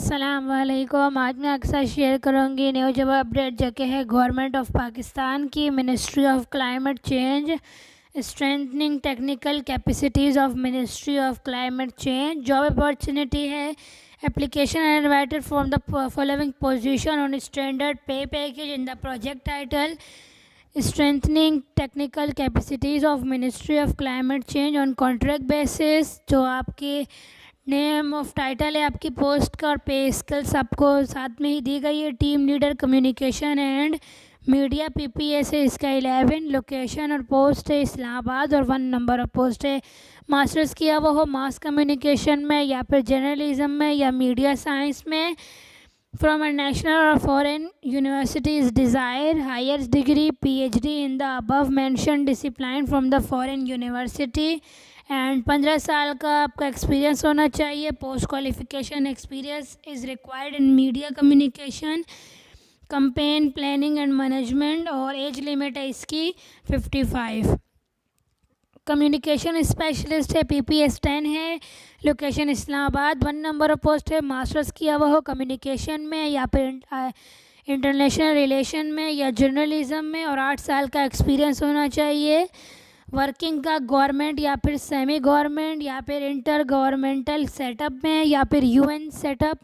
अस्सलाम वालेकुम। आज मैं आपके साथ शेयर करूँगी न्यू जॉब अपडेट जो कि है गवर्नमेंट ऑफ पाकिस्तान की ministry of climate change, strengthening technical capacities of ministry of climate change. Job opportunity है, application and invited from the following position on standard pay package in the project title strengthening technical capacities of ministry of climate change on contract basis. जो आपके name of title है आपकी post का और पे skills आपको साथ में ही दी गई है। Team leader communication and media PPS है इसका 11। लोकेशन और पोस्ट है इस्लामाबाद और 1 नंबर ऑफ पोस्ट है। मास्टर्स किया वो हो मास कम्युनिकेशन में या फिर जर्नलिज्म में या मीडिया साइंस में फ्रॉम अ नेशनल और foreign universities desire higher degree PhD in the above mention discipline from the foreign university and 15 साल का आपका एक्सपीरियंस होना चाहिए। Post qualification experience is required in media communication campaign planning and management और age limit है इसकी 55। Communication specialist है PPS 10 है। Location Islamabad. 1 number of post है। मास्टर्स किया हुआ हो कम्युनिकेशन में या फिर इंटरनेशनल रिलेशन में या जर्नलिज्म में और 8 साल का एक्सपीरियंस होना चाहिए। वर्किंग का गवर्नमेंट या फिर सेमी गवर्नमेंट या फिर इंटर गवर्नमेंटल सेटअप में या फिर यूएन सेटअप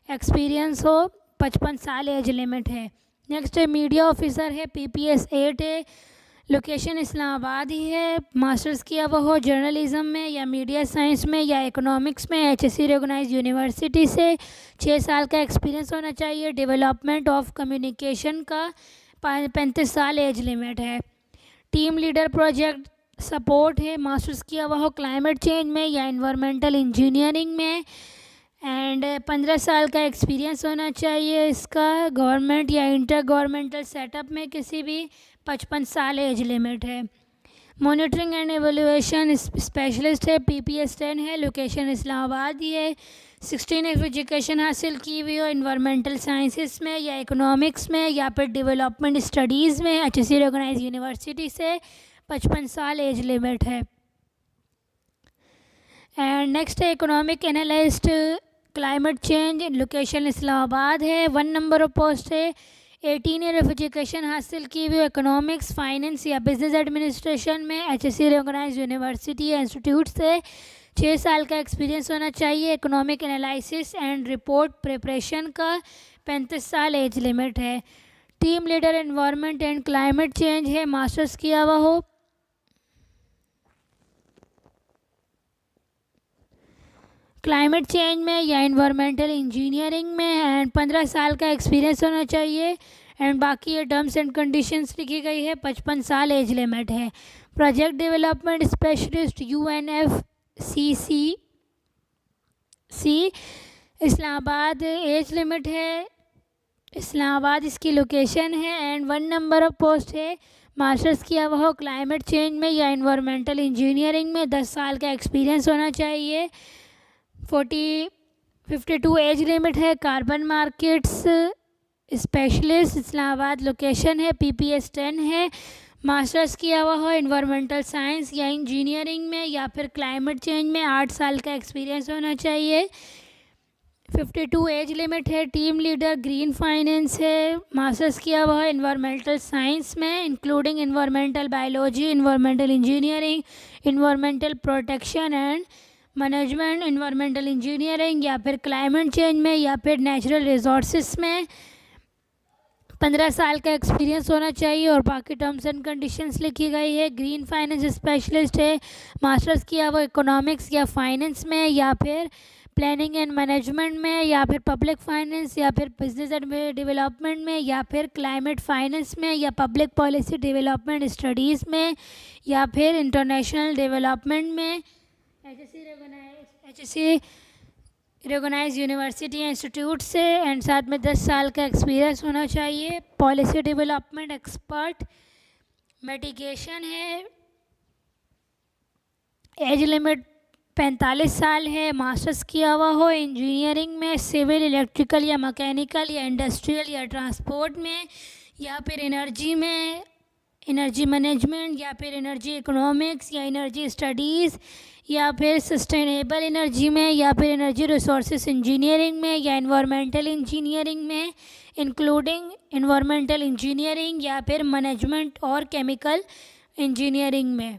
एक्सपीरियंस हो। 55 साल एज लिमिट है। नेक्स्ट है मीडिया ऑफिसर है पीपीएस 8 है। लोकेशन इस्लामाबाद ही है। मास्टर्स किया हुआ हो जर्नलिज्म में या मीडिया साइंस में या इकोनॉमिक्स में एचएससी रिकॉग्नाइज्ड यूनिवर्सिटी से। 6 साल का एक्सपीरियंस होना चाहिए। डेवलपमेंट ऑफ कम्युनिकेशन का 35 साल एज लिमिट है। टीम लीडर प्रोजेक्ट सपोर्ट है। मास्टर्स किया हुआ हो क्लाइमेट चेंज में या इन्वायरमेंटल इंजीनियरिंग में एंड 15 साल का एक्सपीरियंस होना चाहिए इसका गवर्नमेंट या इंटर गवर्नमेंटल सेटअप में किसी भी। 55 साल एज लिमिट है। मॉनिटरिंग एंड एवेल्युएशन स्पेशलिस्ट है पीपीएस 10 है। लोकेशन इस्लामाबाद ही है। 16 एजुकेशन हासिल की हुई हो इन्वायरमेंटल साइंसेस में या इकोनॉमिक्स में या फिर डेवलपमेंट स्टडीज़ में एचएससी रिकॉग्नाइज्ड यूनिवर्सिटी से। 55 साल एज लिमिट है। एंड नेक्स्ट है economic analyst climate change. Location Islamabad है। 1 नंबर ऑफ पोस्ट है। 18 ईयर ऑफ एजुकेशन हासिल की हुई इकोनॉमिक्स फाइनेंस या बिजनेस एडमिनिस्ट्रेशन में एचएससी रिकॉग्नाइज्ड यूनिवर्सिटी या इंस्टीट्यूट से। 6 साल का एक्सपीरियंस होना चाहिए। Economic analysis and report preparation का 35 साल एज लिमिट है। Team leader environment and climate change है। मास्टर्स किया हुआ हो क्लाइमेट चेंज में या इन्वायरमेंटल इंजीनियरिंग में एंड 15 साल का एक्सपीरियंस होना चाहिए। एंड बाकी ये टर्म्स एंड कंडीशंस लिखी गई है। 55 साल एज लिमिट है। Project development specialist UNFCCC Islamabad as limit है। इस्लामाबाद इसकी लोकेशन है एंड 1 नंबर ऑफ पोस्ट है। मास्टर्स किया हुआ हो क्लाइमेट चेंज में या इन्वायरमेंटल इंजीनियरिंग में 10 साल का एक्सपीरियंस होना चाहिए। 52 एज लिमिट है। Carbon markets specialist Islamabad location है। पीपीएस 10 है। मास्टर्स किया हुआ हो इन्वायरमेंटल साइंस या इंजीनियरिंग में या फिर क्लाइमेट चेंज में 8 साल का एक्सपीरियंस होना चाहिए। 52 एज लिमिट है। टीम लीडर ग्रीन फाइनेंस है। मास्टर्स किया हुआ है इन्वायरमेंटल साइंस में including environmental biology environmental engineering environmental protection and management environmental engineering या फिर क्लाइमेट चेंज में या फिर नेचुरल रिसोर्सेज में। 15 साल का एक्सपीरियंस होना चाहिए और बाकी टर्म्स एंड कंडीशंस लिखी गई है। ग्रीन फाइनेंस स्पेशलिस्ट है। मास्टर्स किया हुआ इकोनॉमिक्स या फाइनेंस में या फिर प्लानिंग एंड मैनेजमेंट में या फिर पब्लिक फाइनेंस या फिर बिजनेस डेवलपमेंट में या फिर क्लाइमेट फाइनेंस में या पब्लिक पॉलिसी डेवलपमेंट स्टडीज़ में या फिर इंटरनेशनल डेवलपमेंट में एचएससी रिकॉग्नाइज्ड यूनिवर्सिटी या इंस्टीट्यूट से एंड साथ में 10 साल का एक्सपीरियंस होना चाहिए। पॉलिसी डेवलपमेंट एक्सपर्ट मिटिगेशन है। एज लिमिट 45 साल है। मास्टर्स किया हुआ हो इंजीनियरिंग में सिविल इलेक्ट्रिकल या मैकेनिकल या इंडस्ट्रियल या ट्रांसपोर्ट में या फिर एनर्जी में एनर्जी मैनेजमेंट या फिर एनर्जी इकोनॉमिक्स या एनर्जी स्टडीज़ या फिर सस्टेनेबल एनर्जी में या फिर एनर्जी रिसोर्सेज इंजीनियरिंग में या एनवायरमेंटल इंजीनियरिंग में इंक्लूडिंग एनवायरमेंटल इंजीनियरिंग या फिर मैनेजमेंट और केमिकल इंजीनियरिंग में।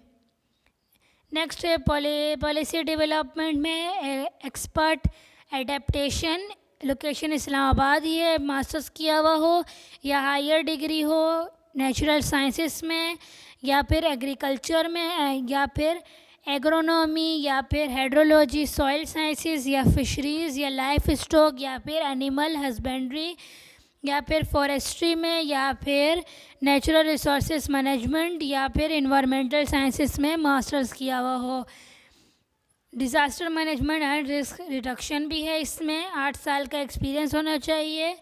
नेक्स्ट है पॉलिसी डेवलपमेंट में एक्सपर्ट एडेप्टेशन, लोकेशन इस्लामाबाद ही है, मास्टर्स किया हुआ हो या हायर डिग्री हो नेचुरल साइंसेस में या फिर एग्रीकल्चर में या फिर एग्रोनॉमी या फिर हाइड्रोलॉजी, सॉइल साइंसेस या फिशरीज़ या लाइफ स्टॉक या फिर एनिमल हस्बेंड्री या फिर फॉरेस्ट्री में या फिर नेचुरल रिसोर्सेज मैनेजमेंट या फिर इन्वायरमेंटल साइंसेस में मास्टर्स किया हुआ हो। Disaster management and risk reduction भी है, इसमें 8 साल का एक्सपीरियंस होना चाहिए।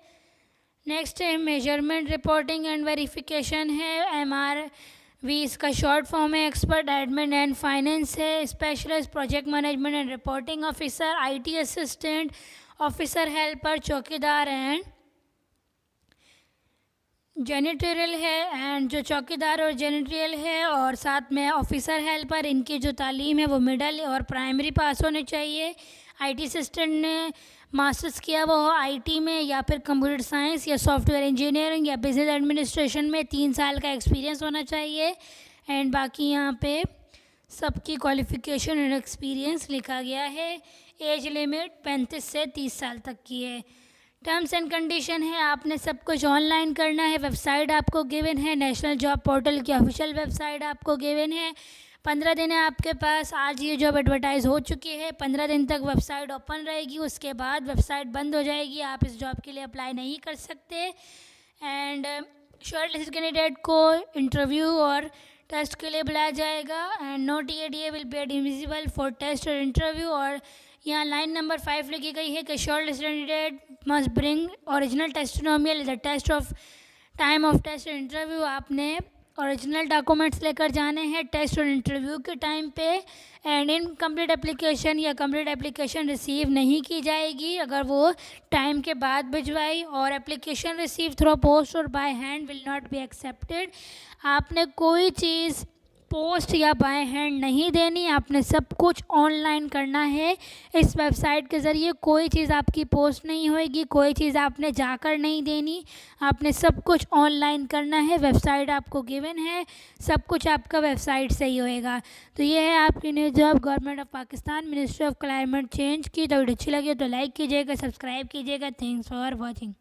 नेक्स्ट है मेजरमेंट रिपोर्टिंग एंड वेरिफिकेशन है, MRV इसका शॉर्ट फॉर्म है। एक्सपर्ट एडमिन एंड फाइनेंस है। Specialist project management and reporting officer, IT assistant, officer helper, चौकीदार एंड जेनिटोरियल है। एंड जो चौकीदार और जेनिटोरियल है और साथ में ऑफिसर हेल्पर, इनकी जो तालीम है वो मिडल और प्राइमरी पास होने चाहिए। IT असिस्टेंट ने मास्टर्स किया वो हो IT में या फिर कंप्यूटर साइंस या सॉफ्टवेयर इंजीनियरिंग या बिजनेस एडमिनिस्ट्रेशन में 3 साल का एक्सपीरियंस होना चाहिए। एंड बाकी यहाँ पे सबकी क्वालिफ़िकेशन एंड एक्सपीरियंस लिखा गया है। एज लिमिट 35 से 30 साल तक की है। टर्म्स एंड कंडीशन है, आपने सब कुछ ऑनलाइन करना है। वेबसाइट आपको गिवन है, नेशनल जॉब पोर्टल की ऑफिशियल वेबसाइट आपको गिवन है। 15 दिन है आपके पास। आज ये जॉब एडवर्टाइज़ हो चुकी है, 15 दिन तक वेबसाइट ओपन रहेगी, उसके बाद वेबसाइट बंद हो जाएगी, आप इस जॉब के लिए अप्लाई नहीं कर सकते। एंड शॉर्टलिस्ट कैंडिडेट को इंटरव्यू और टेस्ट के लिए बुलाया जाएगा। And no TADA will be admissible for test और इंटरव्यू। और यहाँ लाइन नंबर 5 लिखी गई है कि shortlist candidate must bring original testimonial the test of time of test और इंटरव्यू। आपने ओरिजिनल डॉक्यूमेंट्स लेकर जाने हैं टेस्ट और इंटरव्यू के टाइम पे। एंड इनकम्प्लीट एप्लीकेशन या कंप्लीट एप्लीकेशन रिसीव नहीं की जाएगी अगर वो टाइम के बाद भिजवाई। और एप्लीकेशन रिसीव थ्रू पोस्ट और by hand will not be accepted. आपने कोई चीज़ पोस्ट या बाय हैंड नहीं देनी, आपने सब कुछ ऑनलाइन करना है। इस वेबसाइट के ज़रिए कोई चीज़ आपकी पोस्ट नहीं होएगी, कोई चीज़ आपने जाकर नहीं देनी, आपने सब कुछ ऑनलाइन करना है। वेबसाइट आपको गिवन है, सब कुछ आपका वेबसाइट से ही होएगा। तो ये है आपकी new job government of Pakistan, ministry of climate change की। तो वीडियो अच्छी लगी तो लाइक कीजिएगा, सब्सक्राइब कीजिएगा। Thanks for watching.